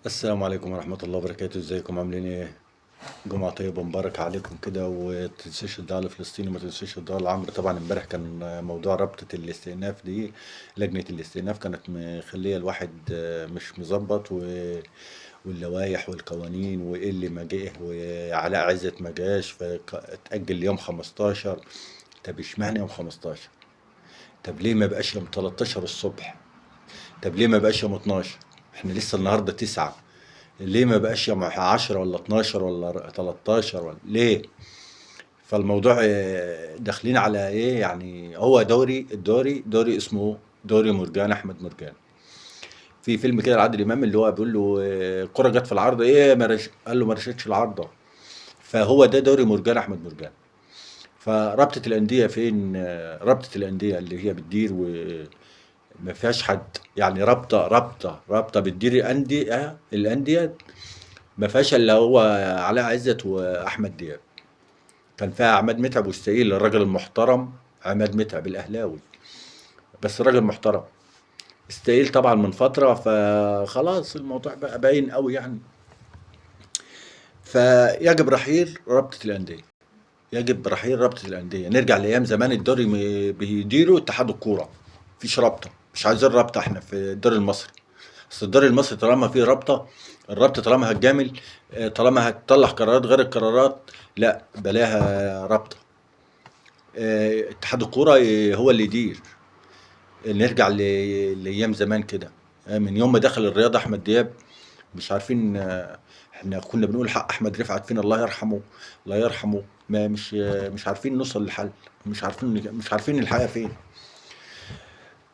السلام عليكم ورحمة الله وبركاته، ازيكم عاملين ايه؟ جمعة طيبة مبارك عليكم كده، ومتنسوش الدعاء لفلسطين وما تنسوش الدعاء لعمرو. طبعا امبارح كان موضوع رابطة الاستئناف دي، لجنة الاستئناف كانت مخلية الواحد مش مظبط، واللوائح والقوانين وايه اللي ما جه، وعلاء عزت ما جاش فتأجل ليوم 15. طب اشمعنى يوم 15؟ طب ليه ما بقاش يوم 13 الصبح؟ طب ليه ما بقاش يوم 12؟ احنا لسه النهارده 9. ليه ما بقاش يوم 10 ولا 12 ولا 13 ولا ليه؟ فالموضوع داخلين على ايه يعني؟ هو دوري اسمه دوري مرجان احمد مرجان. في فيلم كده لعادل امام اللي هو بيقول له الكرة جت في العارضة ايه قال له ما رشتش العارضة. فهو ده دوري مرجان احمد مرجان. فرابطة الأندية فين؟ رابطة الأندية اللي هي بتدير وما فيهاش حد. يعني رابطة بتدير الأندية ما فيهاش الا هو علاء عزت واحمد دياب. كان فيها عماد متعب واستقيل الراجل المحترم، عماد متعب الاهلاوي، بس راجل محترم. استقيل طبعا من فتره، فخلاص الموضوع بقى باين قوي يعني. فيجب رحيل رابطه الانديه. يجب رحيل رابطه الانديه. نرجع لايام زمان، الدوري بيديروا اتحاد الكوره. مفيش رابطه، مش عايزين رابطه احنا في الدوري المصري. اصل الدوري المصري طالما فيه رابطه، الرابطه طالما هتجامل، طالما هتطلع قرارات غير القرارات، لا بلاها رابطه. اتحاد الكوره هو اللي يدير. نرجع لايام زمان كده. من يوم ما دخل الرياضه احمد دياب، مش عارفين. احنا كنا بنقول حق احمد رفعت فين، الله يرحمه. الله يرحمه. ما مش عارفين نوصل لحل. مش عارفين الحقيقه فين.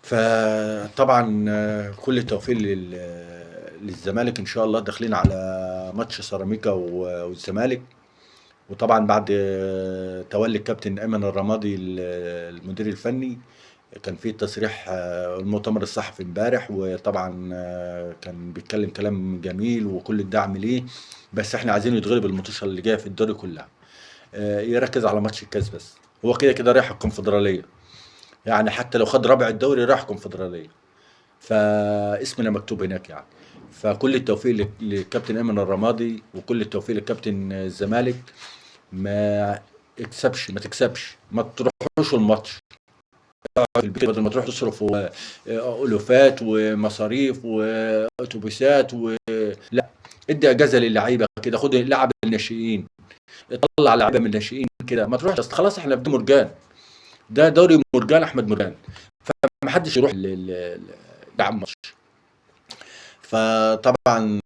فطبعا كل التوفيق للزمالك ان شاء الله. داخلين على ماتش سيراميكا والزمالك. وطبعا بعد تولي الكابتن ايمن الرمادي المدير الفني، كان في تصريح المؤتمر الصحفي امبارح، وطبعا كان بيتكلم كلام جميل وكل الدعم ليه. بس احنا عايزين يتغلب الماتشات اللي جايه في الدوري كلها. يركز على ماتش الكاس بس. هو كده كده رايح الكونفدراليه. يعني حتى لو خد رابع الدوري راح كونفدراليه. فاسمنا مكتوب هناك يعني. فكل التوفيق للكابتن ايمن الرمادي، وكل التوفيق للكابتن الزمالك. ما تكسبش، ما تروحوش الماتش في البيت بدل ما تروح تصرف الوفات ومصاريف واتوبيسات لا. ادي اجازه للعيبه كده، خد لعب الناشئين، طلع لعيبه من الناشئين كده. ما تروحش، أصل خلاص احنا في مرجان. ده دوري مرجان احمد مرجان. فما حدش يروح يدعم ماتش. فطبعا